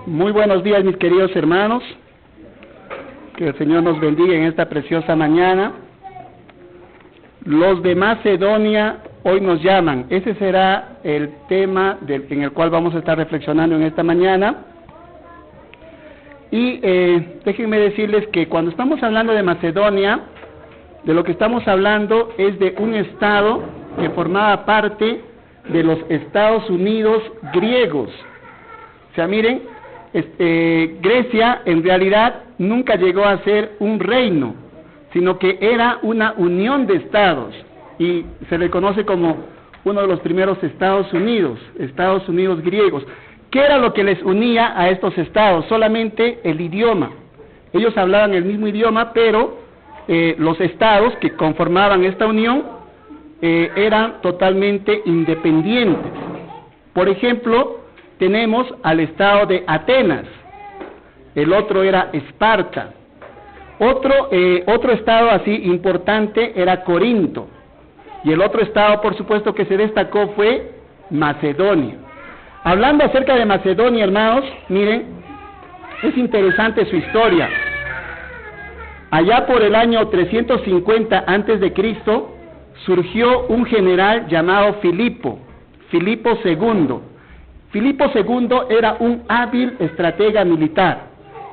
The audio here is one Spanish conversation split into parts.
Muy buenos días, mis queridos hermanos. Que el Señor nos bendiga en esta preciosa mañana. Los de Macedonia hoy nos llaman. Ese será el tema en el cual vamos a estar reflexionando en esta mañana. Y déjenme decirles que cuando estamos hablando de Macedonia, de lo que estamos hablando es de un estado que formaba parte de los Estados Unidos griegos. O sea, miren, Grecia en realidad nunca llegó a ser un reino, sino que era una unión de estados, y se le conoce como uno de los primeros Estados Unidos griegos. ¿Qué era lo que les unía a estos estados? Solamente el idioma. Ellos hablaban el mismo idioma, pero los estados que conformaban esta unión eran totalmente independientes. Por ejemplo, tenemos al estado de Atenas, el otro era Esparta, otro estado así importante era Corinto, y el otro estado, por supuesto, que se destacó fue Macedonia. Hablando acerca de Macedonia, hermanos, miren, es interesante su historia. Allá por el año 350 antes de Cristo surgió un general llamado Filipo II. Filipo II era un hábil estratega militar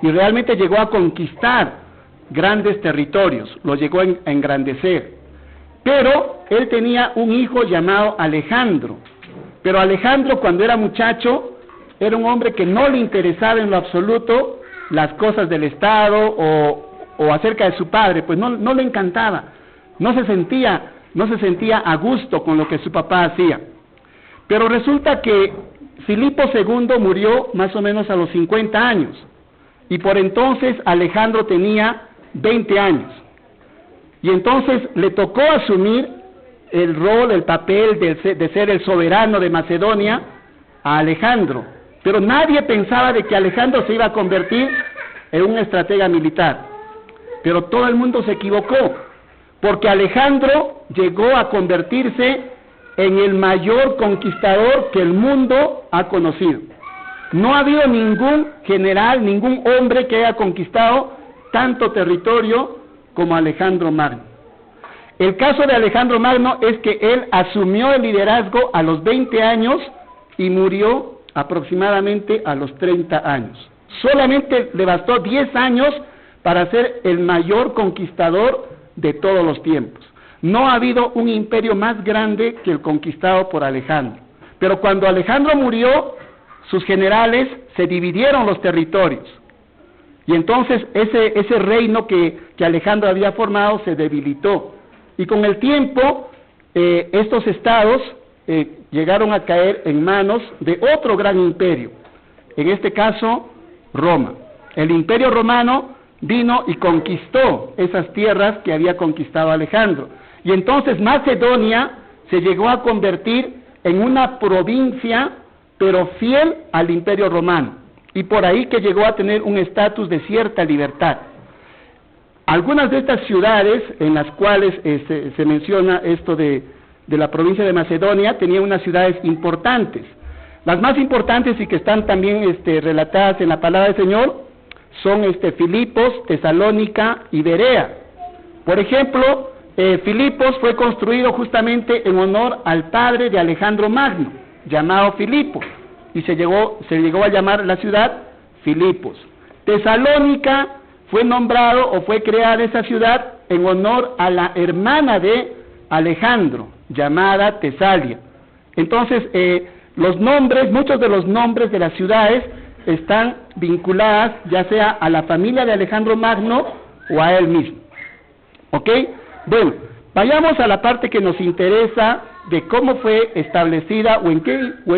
y realmente llegó a conquistar grandes territorios, los llegó a engrandecer. Pero él tenía un hijo llamado Alejandro. Pero Alejandro, cuando era muchacho, era un hombre que no le interesaba en lo absoluto las cosas del Estado o acerca de su padre, pues no le encantaba, no se sentía a gusto con lo que su papá hacía. Pero resulta que Filipo II murió más o menos a los 50 años, y por entonces Alejandro tenía 20 años, y entonces le tocó asumir el papel de ser el soberano de Macedonia a Alejandro, pero nadie pensaba de que Alejandro se iba a convertir en un estratega militar, pero todo el mundo se equivocó, porque Alejandro llegó a convertirse en el mayor conquistador que el mundo ha conocido. No ha habido ningún general, ningún hombre que haya conquistado tanto territorio como Alejandro Magno. El caso de Alejandro Magno es que él asumió el liderazgo a los 20 años y murió aproximadamente a los 30 años. Solamente le bastó 10 años para ser el mayor conquistador de todos los tiempos. No ha habido un imperio más grande que el conquistado por Alejandro. Pero cuando Alejandro murió, sus generales se dividieron los territorios. Y entonces ese reino que Alejandro había formado se debilitó. Y con el tiempo, estos estados llegaron a caer en manos de otro gran imperio. En este caso, Roma. El imperio romano vino y conquistó esas tierras que había conquistado Alejandro. Y entonces Macedonia se llegó a convertir en una provincia, pero fiel al imperio romano. Y por ahí que llegó a tener un estatus de cierta libertad. Algunas de estas ciudades en las cuales se menciona esto de la provincia de Macedonia tenían unas ciudades importantes. Las más importantes y que están también relatadas en la palabra del Señor son Filipos, Tesalónica y Berea. Por ejemplo, Filipos fue construido justamente en honor al padre de Alejandro Magno, llamado Filipo, y se llegó a llamar la ciudad Filipos. Tesalónica fue nombrado o fue creada esa ciudad en honor a la hermana de Alejandro, llamada Tesalia. Entonces, muchos de los nombres de las ciudades están vinculadas ya sea a la familia de Alejandro Magno o a él mismo. ¿Ok? Bueno, vayamos a la parte que nos interesa de cómo fue establecida o en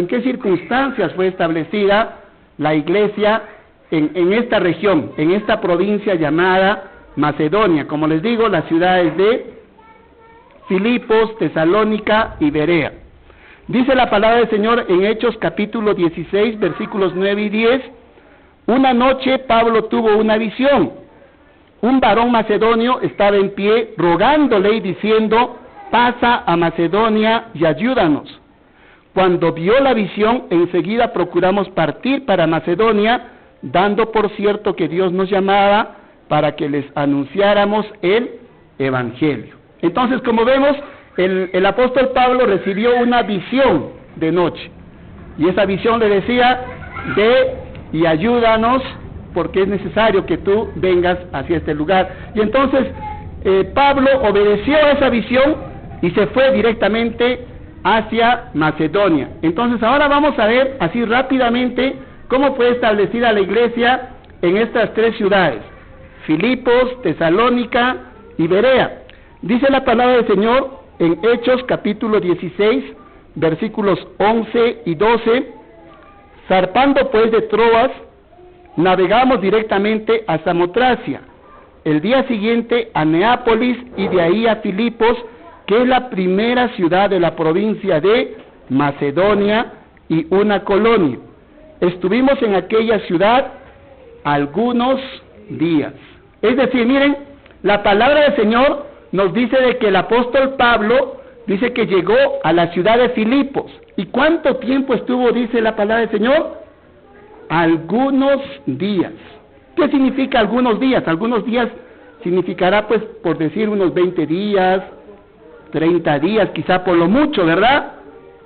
qué circunstancias fue establecida la iglesia en esta región, en esta provincia llamada Macedonia. Como les digo, las ciudades de Filipos, Tesalónica y Berea. Dice la palabra del Señor en Hechos capítulo 16, versículos 9 y 10, una noche Pablo tuvo una visión. Un varón macedonio estaba en pie rogándole y diciendo, pasa a Macedonia y ayúdanos. Cuando vio la visión, enseguida procuramos partir para Macedonia, dando por cierto que Dios nos llamaba para que les anunciáramos el Evangelio. Entonces, como vemos, el apóstol Pablo recibió una visión de noche, y esa visión le decía: ve y ayúdanos, porque es necesario que tú vengas hacia este lugar. Y entonces Pablo obedeció a esa visión y se fue directamente hacia Macedonia. Entonces ahora vamos a ver así rápidamente cómo fue establecida la iglesia en estas tres ciudades: Filipos, Tesalónica y Berea. Dice la palabra del Señor en Hechos capítulo 16, versículos 11 y 12: zarpando pues de Troas, navegamos directamente a Samotracia, el día siguiente a Neápolis y de ahí a Filipos, que es la primera ciudad de la provincia de Macedonia y una colonia. Estuvimos en aquella ciudad algunos días. Es decir, miren, la palabra del Señor nos dice de que el apóstol Pablo dice que llegó a la ciudad de Filipos. ¿Y cuánto tiempo estuvo, dice la palabra del Señor? Algunos días. ¿Qué significa algunos días? Algunos días significará, pues, por decir, unos 20 días, 30 días, quizá por lo mucho, ¿verdad?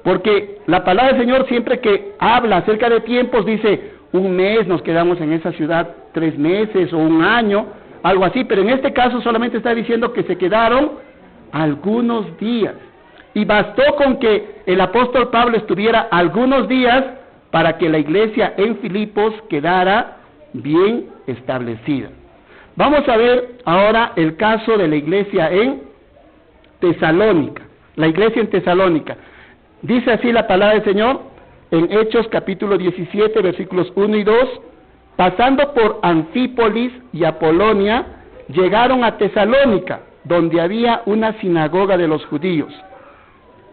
Porque la palabra del Señor, siempre que habla acerca de tiempos, dice: un mes nos quedamos en esa ciudad, 3 meses o un año, algo así. Pero en este caso solamente está diciendo que se quedaron algunos días. Y bastó con que el apóstol Pablo estuviera algunos días para que la iglesia en Filipos quedara bien establecida. Vamos a ver ahora el caso de la iglesia en Tesalónica. La iglesia en Tesalónica. Dice así la palabra del Señor en Hechos capítulo 17, versículos 1 y 2: pasando por Anfípolis y Apolonia, llegaron a Tesalónica, donde había una sinagoga de los judíos.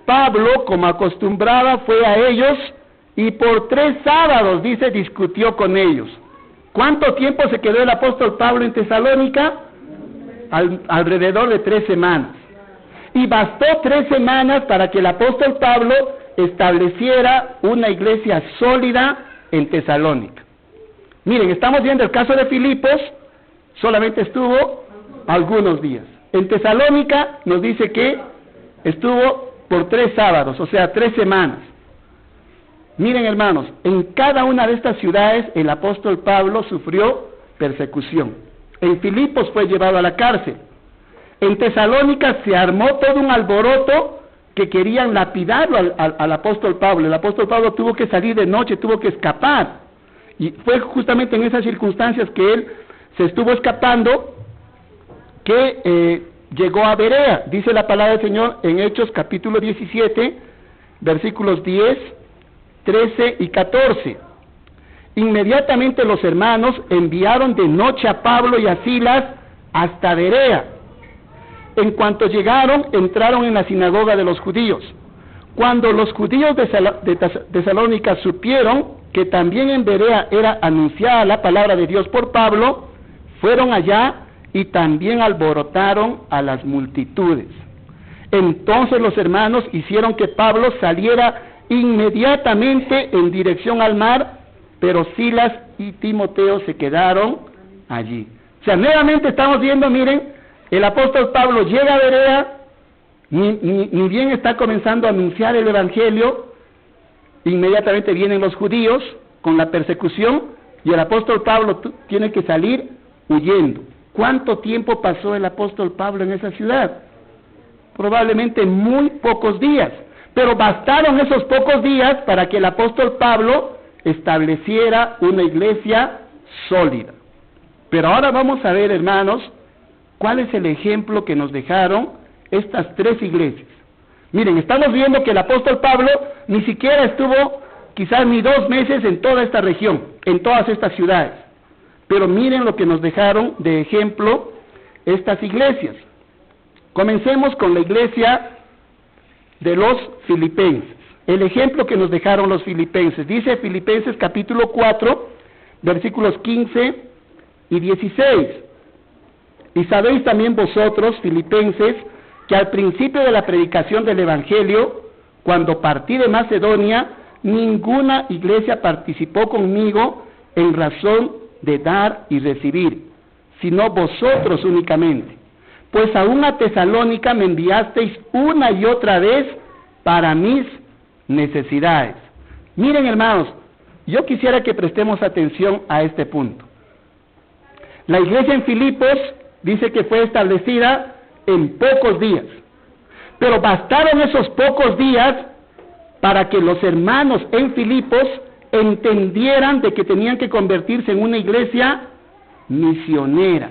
Pablo, como acostumbraba, fue a ellos y por 3 sábados, dice, discutió con ellos. ¿Cuánto tiempo se quedó el apóstol Pablo en Tesalónica? Alrededor de 3 semanas. Y bastó 3 semanas para que el apóstol Pablo estableciera una iglesia sólida en Tesalónica. Miren, estamos viendo el caso de Filipos, solamente estuvo algunos días. En Tesalónica nos dice que estuvo por 3 sábados, o sea, 3 semanas. Miren, hermanos, en cada una de estas ciudades el apóstol Pablo sufrió persecución. En Filipos fue llevado a la cárcel. En Tesalónica se armó todo un alboroto que querían lapidarlo al apóstol Pablo. El apóstol Pablo tuvo que salir de noche, tuvo que escapar. Y fue justamente en esas circunstancias que él se estuvo escapando que llegó a Berea. Dice la palabra del Señor en Hechos capítulo 17, versículos 10, 13 y 14. Inmediatamente los hermanos enviaron de noche a Pablo y a Silas hasta Berea. En cuanto llegaron, entraron en la sinagoga de los judíos. Cuando los judíos de Tesalónica supieron que también en Berea era anunciada la palabra de Dios por Pablo, fueron allá y también alborotaron a las multitudes. Entonces los hermanos hicieron que Pablo saliera inmediatamente en dirección al mar, pero Silas y Timoteo se quedaron allí. O sea, nuevamente estamos viendo, miren, el apóstol Pablo llega a Berea, ni bien está comenzando a anunciar el Evangelio, inmediatamente vienen los judíos con la persecución y el apóstol Pablo tiene que salir huyendo. ¿Cuánto tiempo pasó el apóstol Pablo en esa ciudad? Probablemente muy pocos días, pero bastaron esos pocos días para que el apóstol Pablo estableciera una iglesia sólida. Pero ahora vamos a ver, hermanos, cuál es el ejemplo que nos dejaron estas 3 iglesias. Miren, estamos viendo que el apóstol Pablo ni siquiera estuvo quizás ni 2 meses en toda esta región, en todas estas ciudades. Pero miren lo que nos dejaron de ejemplo estas iglesias. Comencemos con la iglesia de los filipenses. El ejemplo que nos dejaron los filipenses. Dice Filipenses capítulo 4, versículos 15 y 16. Y sabéis también vosotros, filipenses, que al principio de la predicación del Evangelio, cuando partí de Macedonia, ninguna iglesia participó conmigo en razón de dar y recibir, sino vosotros únicamente. Pues aún a Tesalónica me enviasteis una y otra vez para mis necesidades. Miren, hermanos, yo quisiera que prestemos atención a este punto. La iglesia en Filipos dice que fue establecida en pocos días, pero bastaron esos pocos días para que los hermanos en Filipos entendieran de que tenían que convertirse en una iglesia misionera.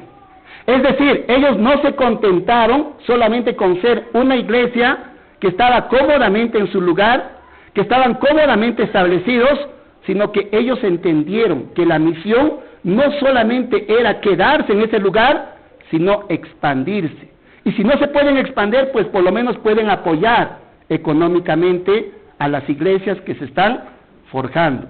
Es decir, ellos no se contentaron solamente con ser una iglesia que estaba cómodamente en su lugar, que estaban cómodamente establecidos, sino que ellos entendieron que la misión no solamente era quedarse en ese lugar, sino expandirse. Y si no se pueden expandir, pues por lo menos pueden apoyar económicamente a las iglesias que se están forjando.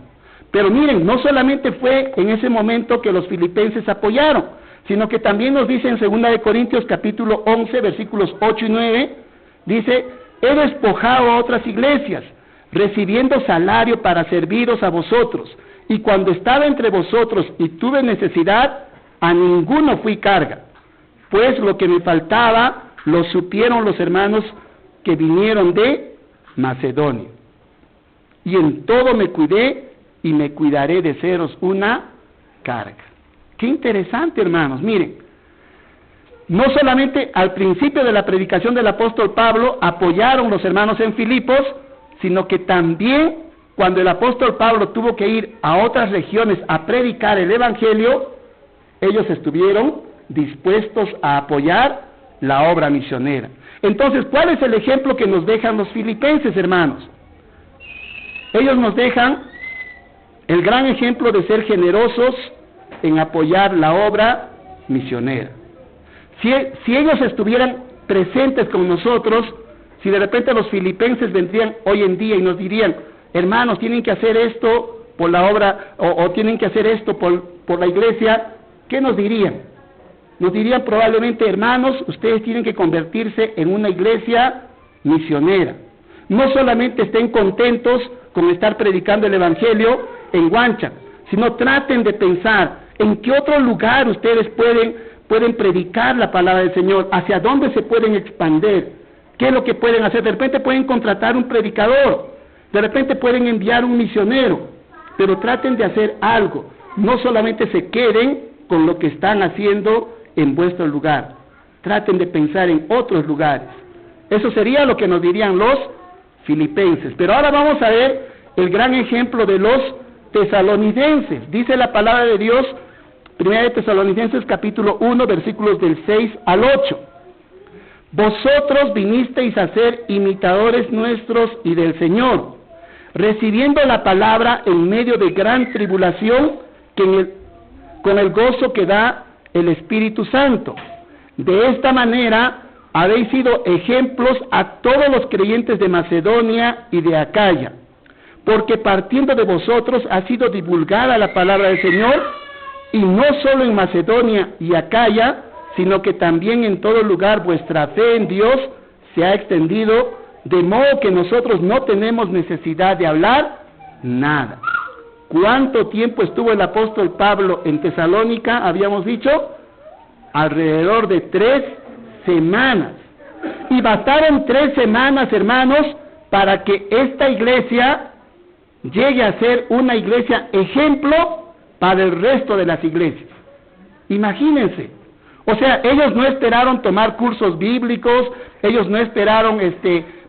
Pero miren, no solamente fue en ese momento que los filipenses apoyaron, sino que también nos dice en 2 Corintios capítulo 11, versículos 8 y 9, dice: he despojado a otras iglesias, recibiendo salario para serviros a vosotros, y cuando estaba entre vosotros y tuve necesidad, a ninguno fui carga, pues lo que me faltaba lo supieron los hermanos que vinieron de Macedonia. Y en todo me cuidé y me cuidaré de seros una carga. Qué interesante, hermanos. Miren, no solamente al principio de la predicación del apóstol Pablo apoyaron los hermanos en Filipos, sino que también cuando el apóstol Pablo tuvo que ir a otras regiones a predicar el evangelio, ellos estuvieron dispuestos a apoyar la obra misionera. Entonces, ¿cuál es el ejemplo que nos dejan los filipenses, hermanos? Ellos nos dejan el gran ejemplo de ser generosos en apoyar la obra misionera. Si ellos estuvieran presentes con nosotros, si de repente los filipenses vendrían hoy en día y nos dirían: hermanos, tienen que hacer esto por la obra, o tienen que hacer esto por la iglesia, ¿qué nos dirían? Nos dirían probablemente: hermanos, ustedes tienen que convertirse en una iglesia misionera. No solamente estén contentos con estar predicando el evangelio en Huancha, sino traten de pensar en qué otro lugar ustedes pueden predicar la palabra del Señor, hacia dónde se pueden expandir, qué es lo que pueden hacer. De repente pueden contratar un predicador, de repente pueden enviar un misionero, pero traten de hacer algo. No solamente se queden con lo que están haciendo en vuestro lugar, traten de pensar en otros lugares. Eso sería lo que nos dirían los filipenses. Pero ahora vamos a ver el gran ejemplo de los tesalonicenses. Dice la palabra de Dios, 1 Tesalonicenses capítulo 1, versículos del 6 al 8. Vosotros vinisteis a ser imitadores nuestros y del Señor, recibiendo la palabra en medio de gran tribulación, con el gozo que da el Espíritu Santo. De esta manera habéis sido ejemplos a todos los creyentes de Macedonia y de Acaya, porque partiendo de vosotros ha sido divulgada la palabra del Señor, y no solo en Macedonia y Acaya, sino que también en todo lugar vuestra fe en Dios se ha extendido, de modo que nosotros no tenemos necesidad de hablar nada. ¿Cuánto tiempo estuvo el apóstol Pablo en Tesalónica? Habíamos dicho, alrededor de 3 semanas. Y bastaron 3 semanas, hermanos, para que esta iglesia llegue a ser una iglesia ejemplo para el resto de las iglesias. Imagínense. O sea, ellos no esperaron tomar cursos bíblicos, ellos no esperaron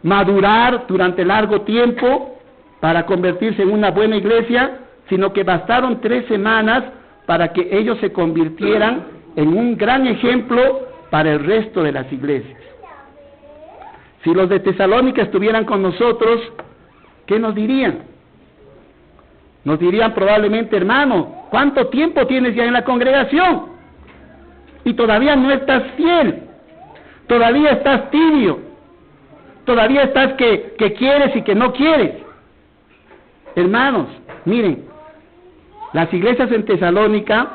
madurar durante largo tiempo para convertirse en una buena iglesia, sino que bastaron 3 semanas para que ellos se convirtieran en un gran ejemplo para el resto de las iglesias. Si los de Tesalónica estuvieran con nosotros, ¿qué nos dirían? Nos dirían probablemente: hermano, ¿cuánto tiempo tienes ya en la congregación? Y todavía no estás fiel, todavía estás tibio, todavía estás que quieres y que no quieres. Hermanos, miren, las iglesias en Tesalónica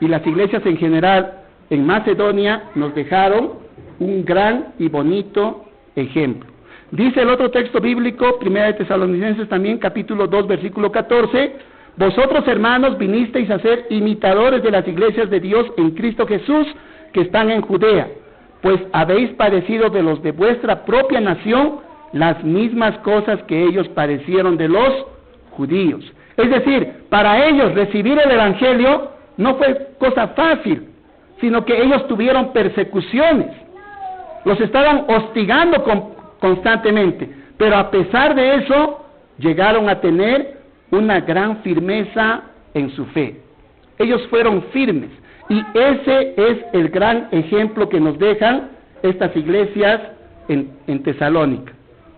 y las iglesias en general en Macedonia nos dejaron un gran y bonito ejemplo. Dice el otro texto bíblico, 1 Tesalonicenses también, capítulo 2, versículo 14, Vosotros, hermanos, vinisteis a ser imitadores de las iglesias de Dios en Cristo Jesús, que están en Judea, pues habéis padecido de los de vuestra propia nación las mismas cosas que ellos padecieron de los judíos. Es decir, para ellos recibir el evangelio no fue cosa fácil, sino que ellos tuvieron persecuciones. Los estaban hostigando constantemente, pero a pesar de eso, llegaron a tener una gran firmeza en su fe. Ellos fueron firmes, y ese es el gran ejemplo que nos dejan estas iglesias en Tesalónica.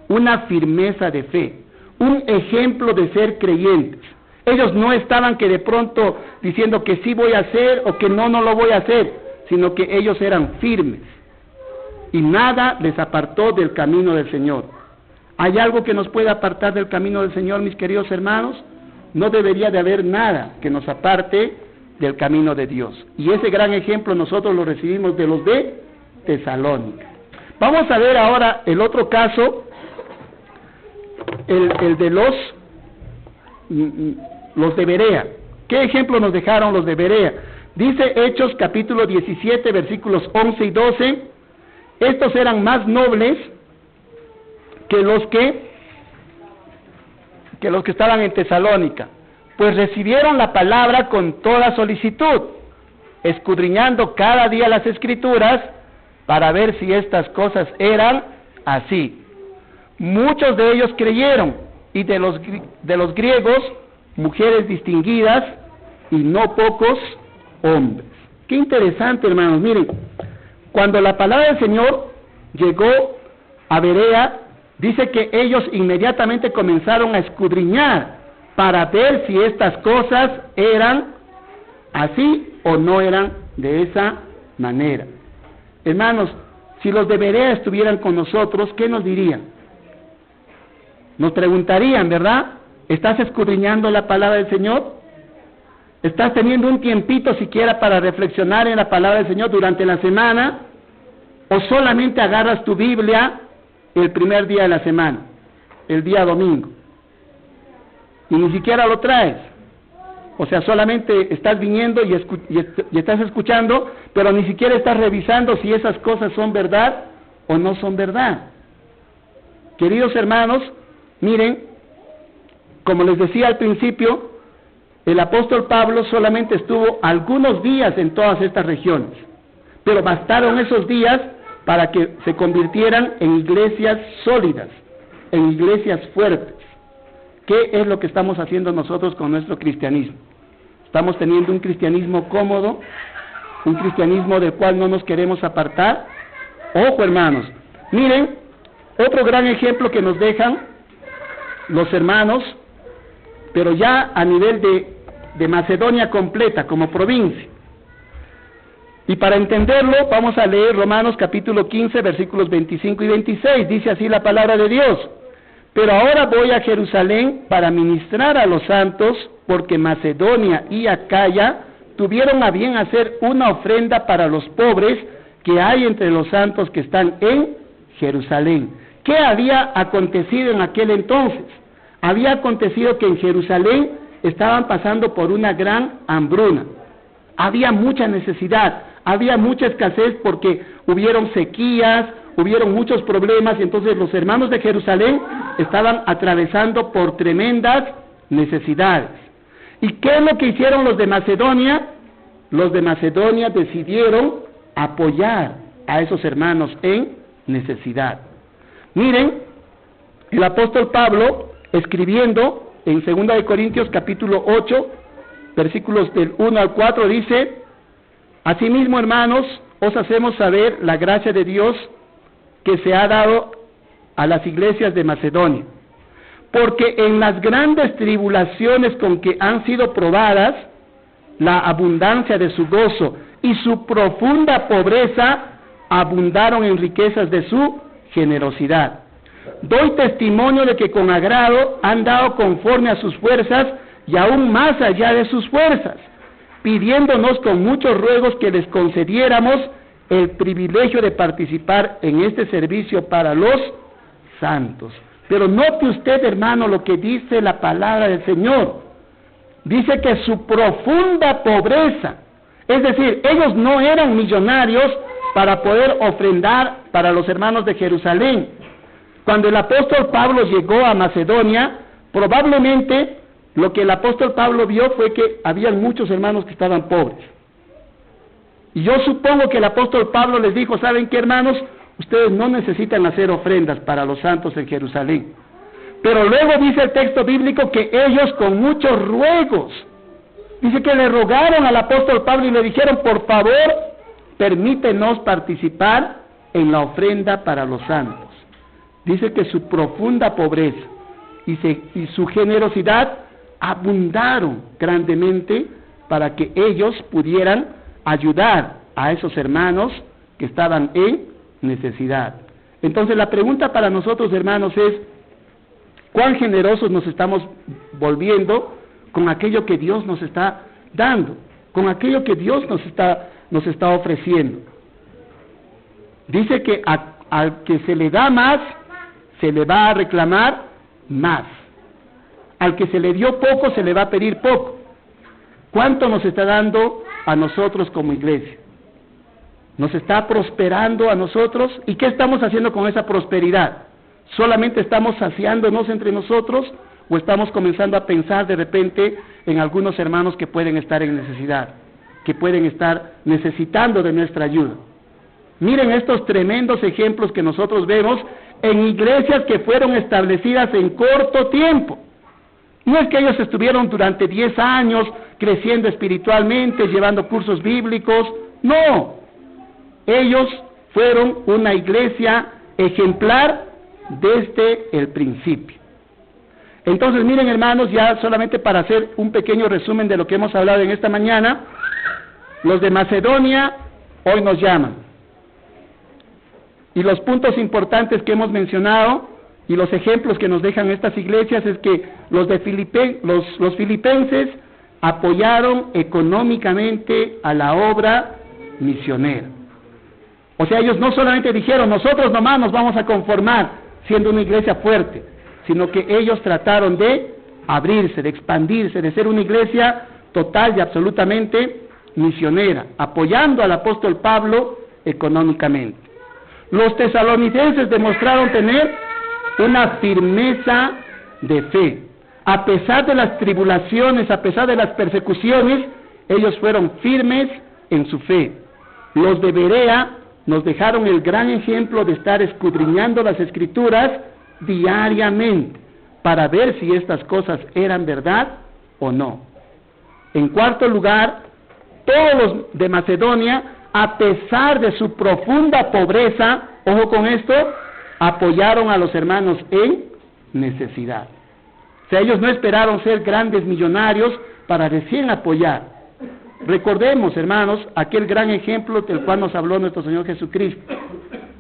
Una firmeza de fe, un ejemplo de ser creyentes. Ellos no estaban que de pronto diciendo que sí voy a hacer o que no lo voy a hacer, sino que ellos eran firmes y nada les apartó del camino del Señor. ¿Hay algo que nos pueda apartar del camino del Señor, mis queridos hermanos? No debería de haber nada que nos aparte del camino de Dios. Y ese gran ejemplo nosotros lo recibimos de los de Tesalónica. Vamos a ver ahora el otro caso, el de los de Berea. ¿Qué ejemplo nos dejaron los de Berea? Dice Hechos capítulo 17 versículos 11 y 12, estos eran más nobles que los que estaban en Tesalónica, pues recibieron la palabra con toda solicitud, escudriñando cada día las Escrituras para ver si estas cosas eran así. Muchos de ellos creyeron, y de los griegos, mujeres distinguidas, y no pocos hombres. Qué interesante, hermanos. Miren, cuando la palabra del Señor llegó a Berea, dice que ellos inmediatamente comenzaron a escudriñar para ver si estas cosas eran así o no eran de esa manera. Hermanos, si los de Berea estuvieran con nosotros, ¿qué nos dirían? Nos preguntarían, ¿verdad? ¿Estás escudriñando la palabra del Señor? ¿Estás teniendo un tiempito siquiera para reflexionar en la palabra del Señor durante la semana? ¿O solamente agarras tu Biblia el primer día de la semana, el día domingo, y ni siquiera lo traes? O sea, solamente estás viniendo y estás escuchando, pero ni siquiera estás revisando si esas cosas son verdad o no son verdad. Queridos hermanos, miren, como les decía al principio, el apóstol Pablo solamente estuvo algunos días en todas estas regiones, pero bastaron esos días para que se convirtieran en iglesias sólidas, en iglesias fuertes. ¿Qué es lo que estamos haciendo nosotros con nuestro cristianismo? Estamos teniendo un cristianismo cómodo, un cristianismo del cual no nos queremos apartar. Ojo, hermanos, miren, otro gran ejemplo que nos dejan los hermanos, pero ya a nivel de Macedonia completa, como provincia. Y para entenderlo, vamos a leer Romanos capítulo 15, versículos 25 y 26. Dice así la palabra de Dios: pero ahora voy a Jerusalén para ministrar a los santos, porque Macedonia y Acaya tuvieron a bien hacer una ofrenda para los pobres que hay entre los santos que están en Jerusalén. ¿Qué había acontecido en aquel entonces? Había acontecido que en Jerusalén estaban pasando por una gran hambruna. Había mucha necesidad, había mucha escasez porque hubieron sequías, hubieron muchos problemas, y entonces los hermanos de Jerusalén estaban atravesando por tremendas necesidades. ¿Y qué es lo que hicieron los de Macedonia? Los de Macedonia decidieron apoyar a esos hermanos en necesidad. Miren, el apóstol Pablo, escribiendo en 2 Corintios capítulo 8, versículos del 1 al 4, dice: asimismo, hermanos, os hacemos saber la gracia de Dios que se ha dado a las iglesias de Macedonia, porque en las grandes tribulaciones con que han sido probadas, la abundancia de su gozo y su profunda pobreza abundaron en riquezas de su generosidad. Doy testimonio de que con agrado han dado conforme a sus fuerzas y aún más allá de sus fuerzas, pidiéndonos con muchos ruegos que les concediéramos el privilegio de participar en este servicio para los santos. Pero note usted, hermano, lo que dice la palabra del Señor. dice que su profunda pobreza, es decir, ellos no eran millonarios para poder ofrendar para los hermanos de Jerusalén. Cuando el apóstol Pablo llegó a Macedonia, probablemente lo que el apóstol Pablo vio fue que había muchos hermanos que estaban pobres. Y yo supongo que el apóstol Pablo les dijo, ¿saben qué, hermanos? Ustedes no necesitan hacer ofrendas para los santos en Jerusalén. Pero luego dice el texto bíblico que ellos con muchos ruegos, dice que le rogaron al apóstol Pablo y le dijeron, por favor, permítenos participar en la ofrenda para los santos. Dice que su profunda pobreza y su generosidad abundaron grandemente para que ellos pudieran ayudar a esos hermanos que estaban en necesidad. Entonces la pregunta para nosotros, hermanos, es ¿cuán generosos nos estamos volviendo con aquello que Dios nos está dando, con aquello que Dios nos está ofreciendo? Dice que al que se le da más, se le va a reclamar más. Al que se le dio poco, se le va a pedir poco. ¿Cuánto nos está dando a nosotros como iglesia? ¿Nos está prosperando a nosotros? ¿Y qué estamos haciendo con esa prosperidad? ¿Solamente estamos saciándonos entre nosotros o estamos comenzando a pensar de repente en algunos hermanos que pueden estar en necesidad, que pueden estar necesitando de nuestra ayuda? Miren estos tremendos ejemplos que nosotros vemos en iglesias que fueron establecidas en corto tiempo. No es que ellos estuvieron durante 10 años creciendo espiritualmente, llevando cursos bíblicos, no. Ellos fueron una iglesia ejemplar desde el principio. Entonces, miren, hermanos, ya solamente para hacer un pequeño resumen de lo que hemos hablado en esta mañana, los de Macedonia hoy nos llaman. Y los puntos importantes que hemos mencionado y los ejemplos que nos dejan estas iglesias es que los filipenses apoyaron económicamente a la obra misionera. O sea, ellos no solamente dijeron, nosotros nomás nos vamos a conformar siendo una iglesia fuerte, sino que ellos trataron de abrirse, de expandirse, de ser una iglesia total y absolutamente misionera, apoyando al apóstol Pablo económicamente. Los tesalonicenses demostraron tener una firmeza de fe. A pesar de las tribulaciones, a pesar de las persecuciones, ellos fueron firmes en su fe. Los de Berea nos dejaron el gran ejemplo de estar escudriñando las Escrituras diariamente para ver si estas cosas eran verdad o no. En cuarto lugar, todos los de Macedonia, a pesar de su profunda pobreza, ojo con esto, apoyaron a los hermanos en necesidad. O sea, ellos no esperaron ser grandes millonarios para recién apoyar. Recordemos, hermanos, aquel gran ejemplo del cual nos habló nuestro Señor Jesucristo.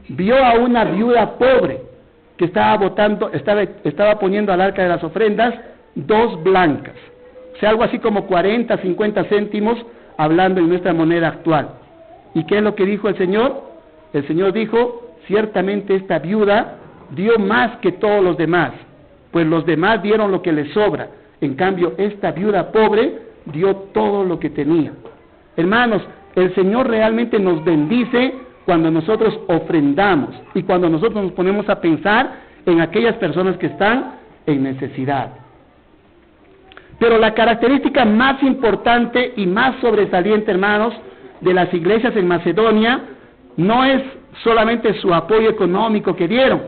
Vio a una viuda pobre que estaba poniendo al arca de las ofrendas 2 blancas. O sea, algo así como 40, 50 céntimos, hablando en nuestra moneda actual. ¿Y qué es lo que dijo el Señor? El Señor dijo, ciertamente esta viuda dio más que todos los demás, pues los demás dieron lo que les sobra. En cambio, esta viuda pobre dio todo lo que tenía. Hermanos, el Señor realmente nos bendice cuando nosotros ofrendamos y cuando nosotros nos ponemos a pensar en aquellas personas que están en necesidad. Pero la característica más importante y más sobresaliente, hermanos, de las iglesias en Macedonia no es solamente su apoyo económico que dieron,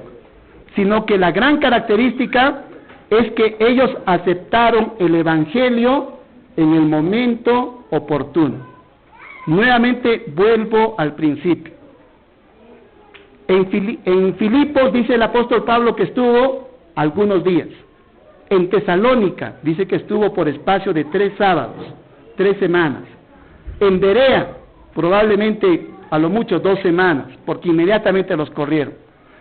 sino que la gran característica es que ellos aceptaron el Evangelio en el momento oportuno. Nuevamente vuelvo al principio. En Filipos dice el apóstol Pablo que estuvo algunos días. En Tesalónica dice que estuvo por espacio de 3 sábados, 3 semanas. En Berea probablemente a lo mucho 2 semanas, porque inmediatamente los corrieron.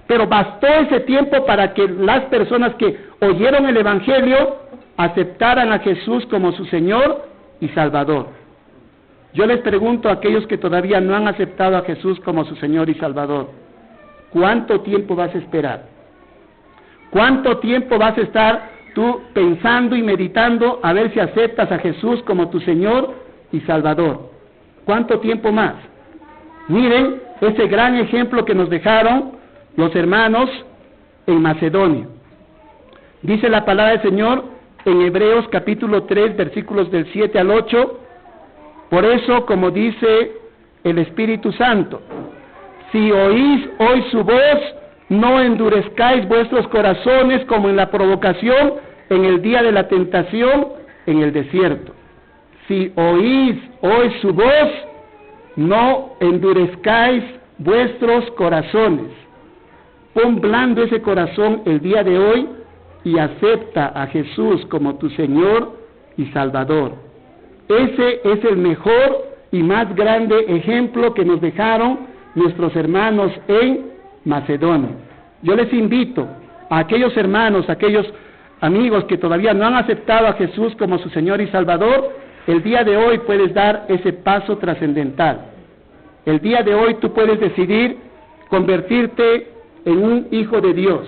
Pero bastó ese tiempo para que las personas que oyeron el Evangelio aceptaran a Jesús como su Señor y Salvador. Yo les pregunto a aquellos que todavía no han aceptado a Jesús como su Señor y Salvador, ¿cuánto tiempo vas a esperar? ¿Cuánto tiempo vas a estar tú pensando y meditando a ver si aceptas a Jesús como tu Señor y Salvador. ¿Cuánto tiempo más? Miren ese gran ejemplo que nos dejaron los hermanos en Macedonia. Dice la palabra del Señor en Hebreos capítulo 3, versículos del 7 al 8. Por eso, como dice el Espíritu Santo, si oís hoy su voz, no endurezcáis vuestros corazones como en la provocación en el día de la tentación en el desierto. Si oís hoy su voz, no endurezcáis vuestros corazones. Pon blando ese corazón el día de hoy y acepta a Jesús como tu Señor y Salvador. Ese es el mejor y más grande ejemplo que nos dejaron nuestros hermanos en Macedonia. Yo les invito a aquellos hermanos, a aquellos amigos que todavía no han aceptado a Jesús como su Señor y Salvador, el día de hoy puedes dar ese paso trascendental. El día de hoy tú puedes decidir convertirte en un hijo de Dios,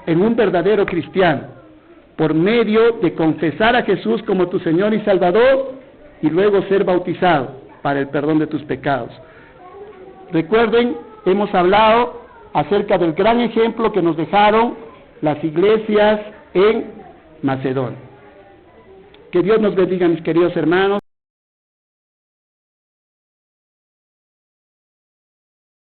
en un verdadero cristiano, por medio de confesar a Jesús como tu Señor y Salvador y luego ser bautizado para el perdón de tus pecados. Recuerden, hemos hablado acerca del gran ejemplo que nos dejaron las iglesias en Macedonia. Que Dios nos bendiga, mis queridos hermanos.